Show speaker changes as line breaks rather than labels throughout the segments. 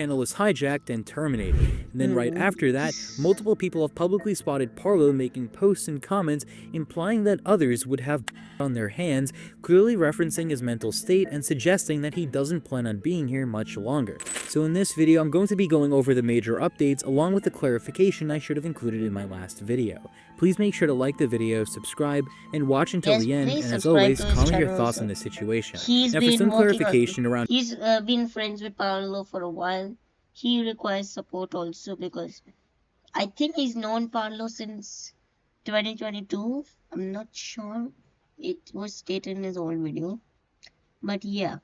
channel was hijacked and terminated. And then right
Mm-hmm.
after that, multiple people have publicly spotted Parlo making posts and comments implying that others would have on their hands, clearly referencing his mental state and suggesting that he doesn't plan on being here much longer. So in this video, I'm going to be going over the major updates along with the clarification I should have included in my last video. Please make sure to like the video, subscribe, and watch until
Yes,
the end,
please
and as
subscribe
always,
to his
comment your
channel
thoughts on
also.
this situation.
He's
Now for
been
some
working on.
clarification around
He's been friends with Parlo for a while. He requires support also because I think he's known Parlo since 2022. I'm not sure. It was stated in his old video, but yeah.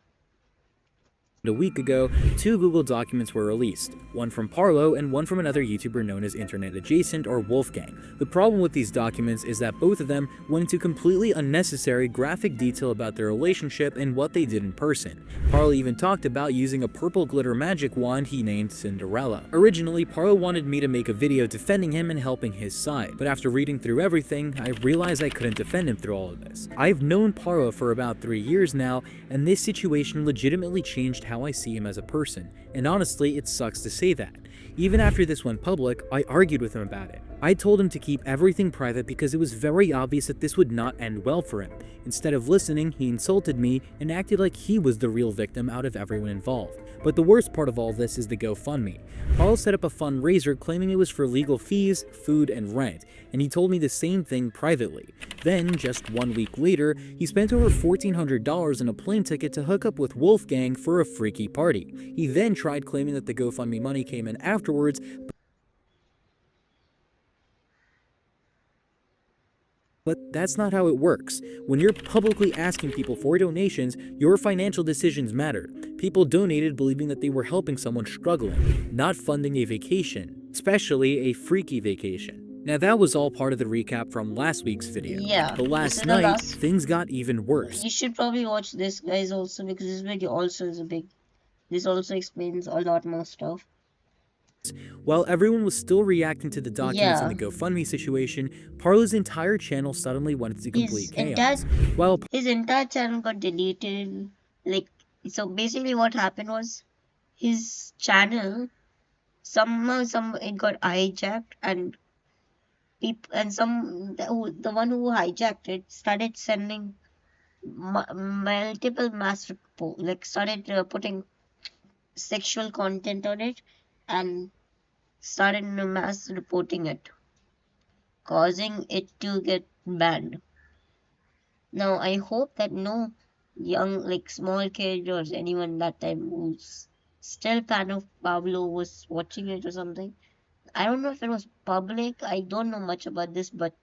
a week ago, two Google documents were released, one from Parlo and one from another YouTuber known as Internet Adjacent or Wolfgang. The problem with these documents is that both of them went into completely unnecessary graphic detail about their relationship and what they did in person. Parlo even talked about using a purple glitter magic wand he named Cinderella. Originally, Parlo wanted me to make a video defending him and helping his side, but after reading through everything, I realized I couldn't defend him through all of this. I've known Parlo for about 3 years now, and this situation legitimately changed how I see him as a person, and honestly, it sucks to say that. Even after this went public, I argued with him about it. I told him to keep everything private because it was very obvious that this would not end well for him. Instead of listening, he insulted me and acted like he was the real victim out of everyone involved. But the worst part of all this is the GoFundMe. Carl set up a fundraiser claiming it was for legal fees, food, and rent, and he told me the same thing privately. Then, just 1 week later, he spent over $1,400 on a plane ticket to hook up with Wolfgang for a freaky party. He then tried claiming that the GoFundMe money came in afterwards, but that's not how it works. When you're publicly asking people for donations, your financial decisions matter. People donated believing that they were helping someone struggling, not funding a vacation, especially a freaky vacation. Now that was all part of the recap from last week's video,
Yeah,
but
this
last
is the
night,
last.
things got even worse.
You should probably watch this, guys, also because this video also is a big. This also explains a lot more stuff.
While everyone was still reacting to the documents in
Yeah,
the GoFundMe situation, Parlo's entire channel suddenly went into
his
complete
entire
chaos. While
his entire channel got deleted. Like, so basically, what happened was his channel somehow it got hijacked, and people and the one who hijacked it started sending multiple mass report, like started putting sexual content on it and started mass reporting it, causing it to get banned. Now I hope that no young, like small kid or anyone that time who's still fan of Pablo was watching it or something. I don't know if it was public. I don't know much about this, but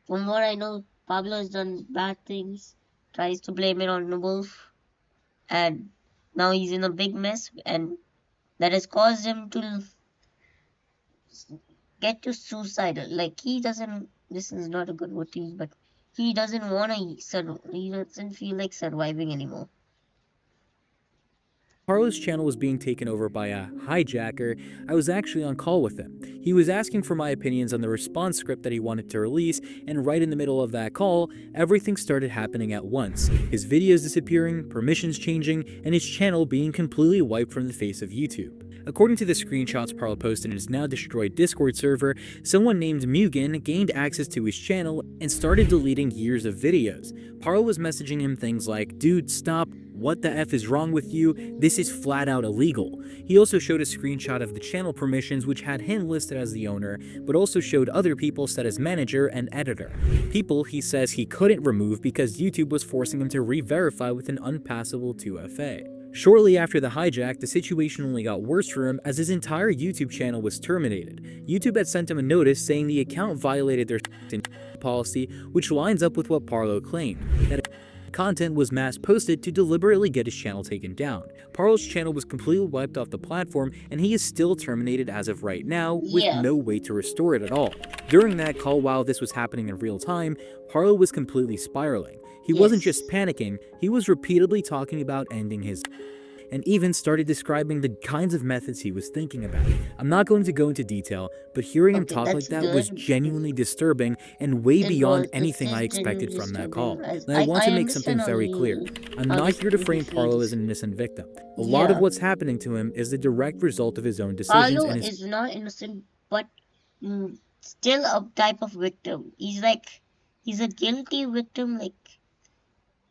from what I know, Pablo has done bad things, tries to blame it on the wolf, and now he's in a big mess, and that has caused him to get to suicidal. Like he doesn't. This is not a good word to use, but he doesn't want to. He doesn't feel like surviving anymore.
Carlos' channel was being taken over by a hijacker, I was actually on call with him. He was asking for my opinions on the response script that he wanted to release, and right in the middle of that call, everything started happening at once. His videos disappearing, permissions changing, and his channel being completely wiped from the face of YouTube. According to the screenshots Parlo posted in his now destroyed Discord server, someone named Mugen gained access to his channel and started deleting years of videos. Parlo was messaging him things like, "Dude, stop. What the F is wrong with you? This is flat out illegal." He also showed a screenshot of the channel permissions which had him listed as the owner, but also showed other people set as manager and editor. People he says he couldn't remove because YouTube was forcing him to re-verify with an unpassable 2FA. Shortly after the hijack, the situation only got worse for him as his entire YouTube channel was terminated. YouTube had sent him a notice saying the account violated their policy, which lines up with what Parlo claimed, that content was mass posted to deliberately get his channel taken down. Parlo's channel was completely wiped off the platform, and he is still terminated as of right now, with
Yeah.
no way to restore it at all. During that call, while this was happening in real time, Parlo was completely spiraling. He wasn't just
Yes.
panicking, he was repeatedly talking about ending his. and even started describing the kinds of methods he was thinking about. I'm not going to go into detail, but hearing him
Okay,
talk
that's
like that was
good.
genuinely disturbing and way beyond
This
anything I
is genuinely
expected from that call.
disturbing. As
And I want
I
to make
understand
something very clear. I'm
how
not
this
here to
he
frame Parlo as
feels.
an innocent victim. A lot of
Yeah,
what's happening to him is the direct result of his own decisions
Parlo
and his
is not innocent, but still a type of victim. He's a guilty victim. Like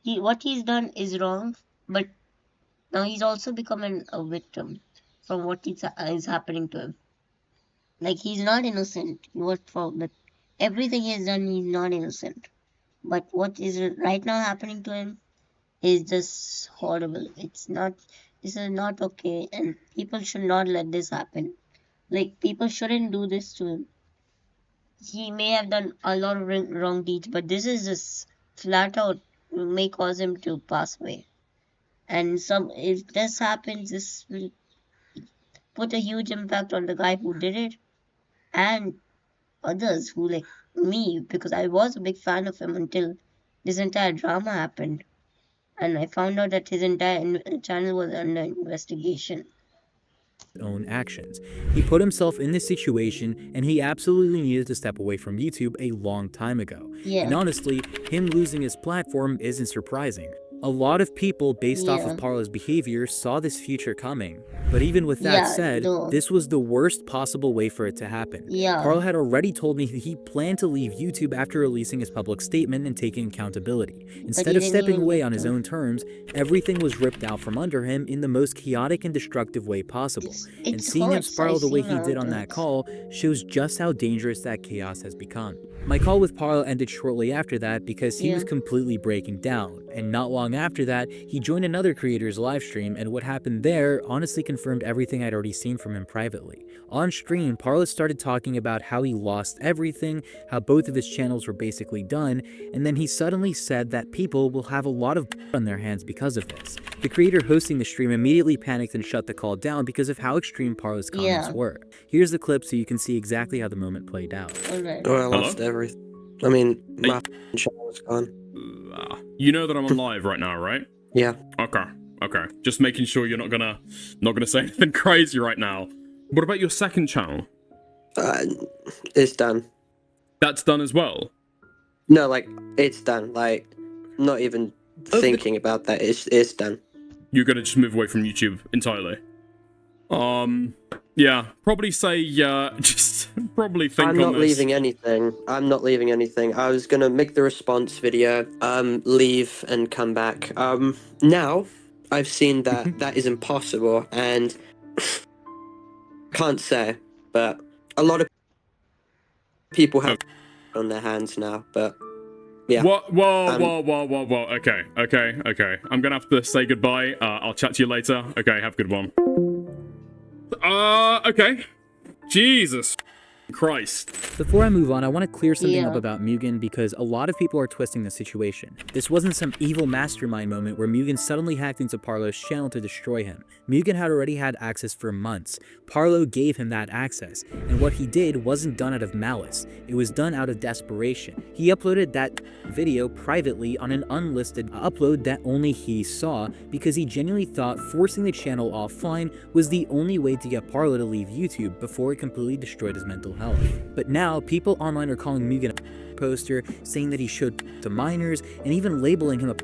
what he's done is wrong, but now he's also becoming a victim from what is happening to him. Like he's not innocent. What for? But everything he has done, he's not innocent. But what is right now happening to him is just horrible. It's not. This is not okay, and people should not let this happen. Like people shouldn't do this to him. He may have done a lot of wrong deeds, but this is just flat out may cause him to pass away. And some if this happens, this will put a huge impact on the guy who did it and others who like me because I was a big fan of him until this entire drama happened and I found out that his entire channel was under investigation.
own actions. He put himself in this situation and he absolutely needed to step away from YouTube a long time ago. And
Yeah,
honestly, him losing his platform isn't surprising. A lot of people based off of
yeah,
Parlo's behavior saw this future coming. But even with that
yeah,
said,
though,
this was the worst possible way for it to happen.
yeah,
Parlo had already told me that he planned to leave YouTube after releasing his public statement and taking accountability.
but
Instead
he
of
didn't
stepping
even
away
get
on his
to.
own terms, everything was ripped out from under him in the most chaotic and destructive way possible. And
It
seeing him
hurts. I
spiral the way
see
he
now
did
it
on that
hurts.
call shows just how dangerous that chaos has become. My call with Parlo ended shortly after that because he was
Yeah,
completely breaking down, and not long after that, he joined another creator's livestream, and what happened there honestly confirmed everything I'd already seen from him privately. On stream, Parlo started talking about how he lost everything, how both of his channels were basically done, and then he suddenly said that people will have a lot of on their hands because of this. The creator hosting the stream immediately panicked and shut the call down because of how extreme Parlo's comments
yeah,
were. Here's the clip so you can see exactly how the moment played out.
alright.
Oh, I
Hello?
lost everything. I mean,
Hey.
my channel's gone.
You know that I'm on live right now, right?
Yeah.
Okay. Okay. Just making sure you're not gonna say anything crazy right now. What about your second channel?
It's done.
That's done as well.
No, like, it's done. Like, not even
the-
thinking about that. It's done.
You're gonna just move away from YouTube entirely. Yeah. Probably say just probably think
I'm
on
not
this.
leaving anything. I'm not leaving anything. I was gonna make the response video, leave and come back. Now I've seen that that is impossible and can't say, but a lot of people have on their hands now, but yeah.
What? Whoa,
Um,
whoa. Okay. I'm gonna have to say goodbye. I'll chat to you later. Okay, have a good one. Okay. Jesus Christ.
Before I move on, I want to clear something up
Yeah.
about Mugen because a lot of people are twisting the situation. This wasn't some evil mastermind moment where Mugen suddenly hacked into Parlo's channel to destroy him. Mugen had already had access for months. Parlo gave him that access, and what he did wasn't done out of malice. It was done out of desperation. He uploaded that video privately on an unlisted upload that only he saw because he genuinely thought forcing the channel offline was the only way to get Parlo to leave YouTube before it completely destroyed his mental health. But now, people online are calling Mugen a poster, saying that he showed to minors, and even labeling him a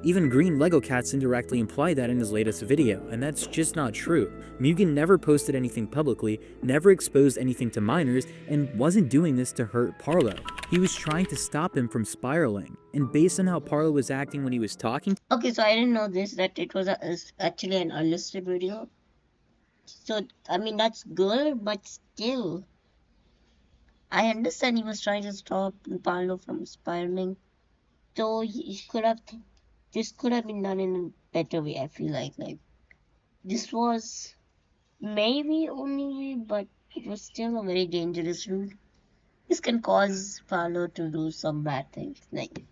even Green Lego Cats indirectly implied that in his latest video, and that's just not true. Mugen never posted anything publicly, never exposed anything to minors, and wasn't doing this to hurt Parlo. He was trying to stop him from spiraling, and based on how Parlo was acting when he was talking
Okay, so I didn't know this that it was actually an unlisted video. So I mean that's good, but still, I understand he was trying to stop Parlo from spiraling. So he could have. This could have been done in a better way. I feel like this was maybe only way, but it was still a very dangerous route. This can cause Parlo to do some bad things, like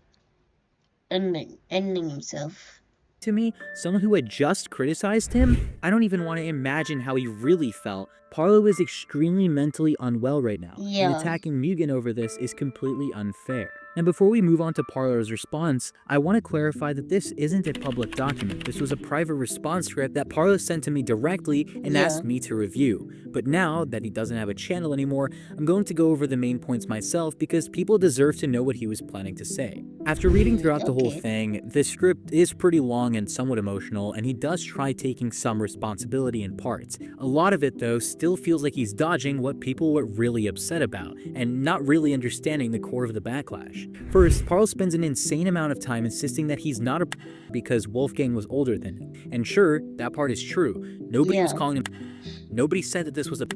ending himself.
to me, someone who had just criticized him, I don't even want to imagine how he really felt. Parlo is extremely mentally unwell right now, and
Yeah,
attacking Mugen over this is completely unfair. And before we move on to Parlo's response, I want to clarify that this isn't a public document. This was a private response script that Parlo sent to me directly and asked me to review. But now that he doesn't have a channel anymore, I'm going to go over the main points myself because people deserve to know what he was planning to say. After reading throughout the whole thing, the script is pretty long and somewhat emotional, and he does try taking some responsibility in parts. A lot of it, though, still feels like he's dodging what people were really upset about, and not really understanding the core of the backlash. First, Parlo spends an insane amount of time insisting that he's not a because Wolfgang was older than him. And sure, that part is true. Nobody was calling him. Nobody said that this was a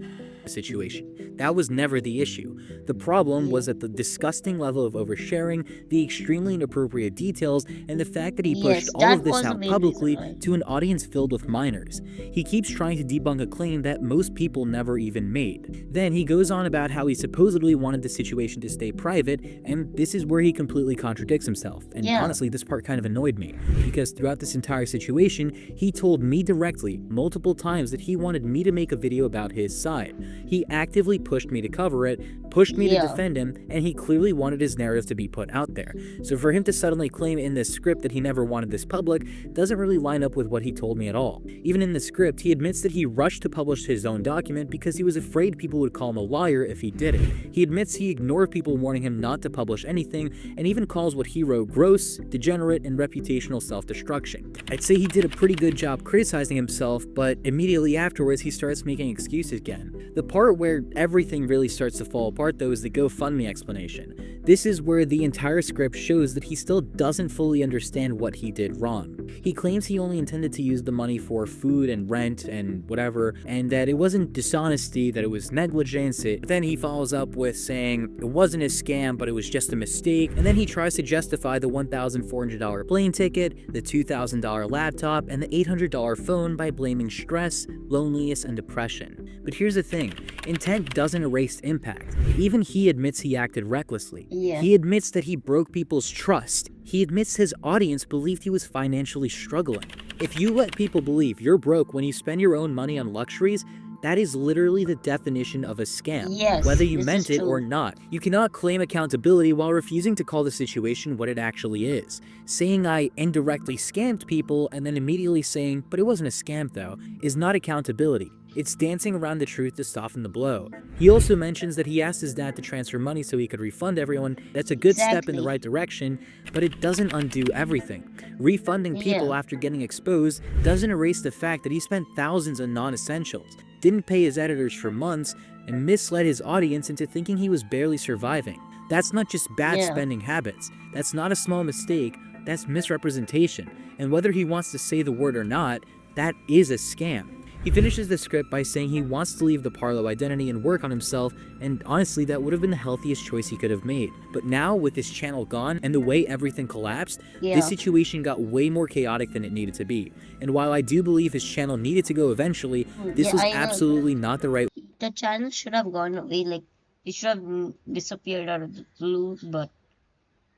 situation. That was never the issue. The problem was at the disgusting level of oversharing, the extremely inappropriate details, and the fact that he pushed all of this out publicly to an audience filled with minors. He keeps trying to debunk a claim that most people never even made. Then he goes on about how he supposedly wanted the situation to stay private, and this is where he completely contradicts himself. And honestly, this part kind of annoyed me, because throughout this entire situation, he told me directly, multiple times, that he wanted me to make a video about his side. He actively pushed me to cover it, pushed me to defend him, and he clearly wanted his narrative to be put out there. So for him to suddenly claim in this script that he never wanted this public doesn't really line up with what he told me at all. Even in the script, he admits that he rushed to publish his own document because he was afraid people would call him a liar if he did it. He admits he ignored people warning him not to publish anything, and even calls what he wrote gross, degenerate, and reputational self-destruction. I'd say he did a pretty good job criticizing himself, but immediately afterwards he starts making excuses again. The part where everything really starts to fall apart, though, is the GoFundMe explanation. This is where the entire script shows that he still doesn't fully understand what he did wrong. He claims he only intended to use the money for food and rent and whatever, and that it wasn't dishonesty, that it was negligence. Then he follows up with saying it wasn't a scam, but it was just a mistake, and then he tries to justify the $1,400 plane ticket, the $2,000 laptop, and the $800 phone by blaming stress, loneliness, and depression. But here's the thing, intent doesn't erase impact. Even he admits he acted recklessly. He admits that he broke people's trust. He admits his audience believed he was financially struggling. If you let people believe you're broke when you spend your own money on luxuries, that is literally the definition of a scam, whether you meant it or not. You cannot claim accountability while refusing to call the situation what it actually is. Saying I indirectly scammed people and then immediately saying, but it wasn't a scam though, is not accountability. It's dancing around the truth to soften the blow. He also mentions that he asked his dad to transfer money so he could refund everyone. That's a good step in the right direction, but it doesn't undo everything. Refunding people after getting exposed doesn't erase the fact that he spent thousands on non-essentials, didn't pay his editors for months, and misled his audience into thinking he was barely surviving. That's not just bad spending habits. That's not a small mistake. That's misrepresentation. And whether he wants to say the word or not, that is a scam. He finishes the script by saying he wants to leave the Parlo identity and work on himself, and honestly that would have been the healthiest choice he could have made. But now, with his channel gone and the way everything collapsed, this situation got way more chaotic than it needed to be. And while I do believe his channel needed to go eventually, this was absolutely not the right.
The channel should have gone away, like it should have disappeared out of the blue, but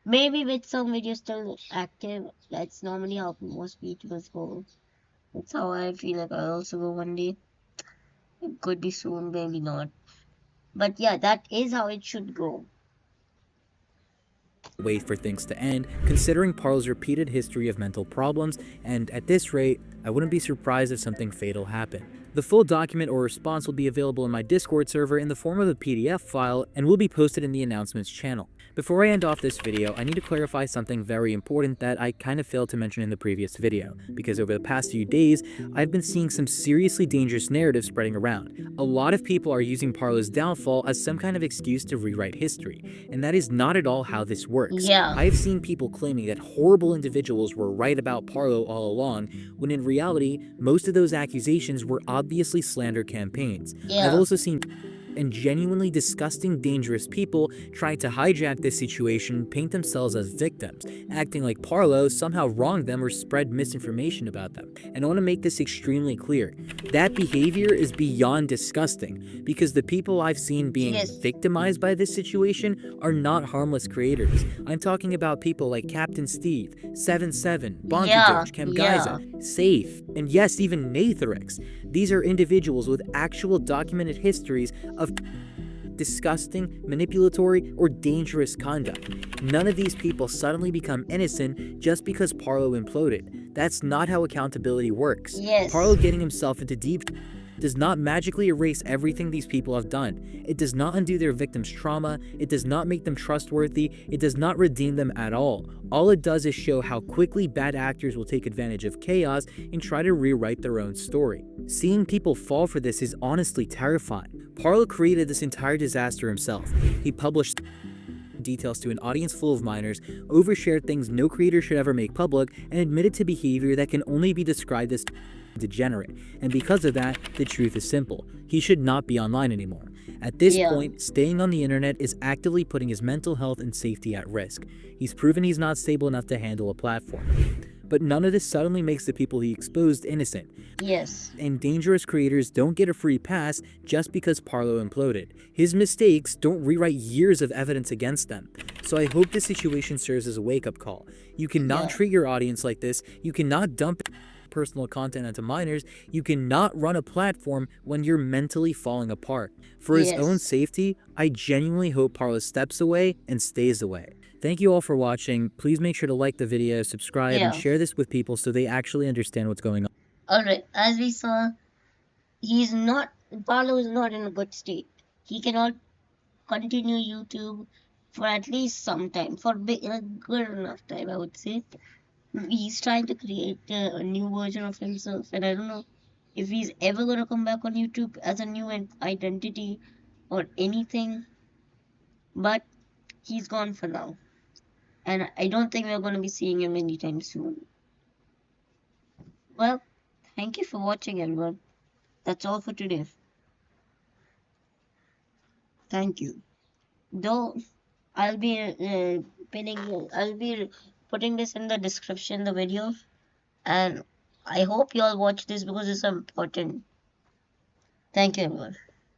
maybe with some videos still active. That's normally how most YouTubers go. That's how I feel like I'll also go one day. It could be soon, maybe not. But yeah, that is how it should go.
Wait for things to end, considering Parlo's repeated history of mental problems, and at this rate, I wouldn't be surprised if something fatal happened. The full document or response will be available in my Discord server in the form of a PDF file and will be posted in the announcements channel. Before I end off this video, I need to clarify something very important that I kind of failed to mention in the previous video, because over the past few days, I've been seeing some seriously dangerous narratives spreading around. A lot of people are using Parlo's downfall as some kind of excuse to rewrite history, and that is not at all how this works. I've seen people claiming that horrible individuals were right about Parlo all along, when in reality, most of those accusations were obviously slander campaigns. I've also seen and genuinely disgusting, dangerous people try to hijack this situation, paint themselves as victims, acting like Parlo somehow wronged them or spread misinformation about them. And I want to make this extremely clear. That behavior is beyond disgusting, because the people I've seen being victimized by this situation are not harmless creators. I'm talking about people like Captain Steve, 77, Bonky Chemgaiza, Safe, and yes, even Natherix. These are individuals with actual documented histories of disgusting, manipulatory, or dangerous conduct. None of these people suddenly become innocent just because Parlo imploded. That's not how accountability works.
Yes.
Parlo getting himself into deep does not magically erase everything these people have done. It does not undo their victims' trauma, it does not make them trustworthy, it does not redeem them at all. All it does is show how quickly bad actors will take advantage of chaos and try to rewrite their own story. Seeing people fall for this is honestly terrifying. Parlo created this entire disaster himself. He published details to an audience full of minors, overshared things no creator should ever make public, and admitted to behavior that can only be described as degenerate. And because of that, the truth is simple. He should not be online anymore. At this point, staying on the internet is actively putting his mental health and safety at risk. He's proven he's not stable enough to handle a platform. But none of this suddenly makes the people he exposed innocent.
Yes.
And dangerous creators don't get a free pass just because Parlo imploded. His mistakes don't rewrite years of evidence against them. So I hope this situation serves as a wake-up call. You cannot treat your audience like this. You cannot dump personal content onto minors. You cannot run a platform when you're mentally falling apart. For his own safety, I genuinely hope Parlo steps away and stays away. Thank you all for watching. Please make sure to like the video, subscribe, and share this with people so they actually understand what's going on.
Alright, as we saw, Parlo is not in a good state. He cannot continue YouTube for at least some time, for a good enough time, I would say. He's trying to create a new version of himself, and I don't know if he's ever going to come back on YouTube as a new identity or anything, but he's gone for now, and I don't think we're going to be seeing him anytime soon. Well, thank you for watching, everyone. That's all for today. Thank you. Though I'll be putting this in the description, the video, and I hope you all watch this because it's important. Thank you, everyone.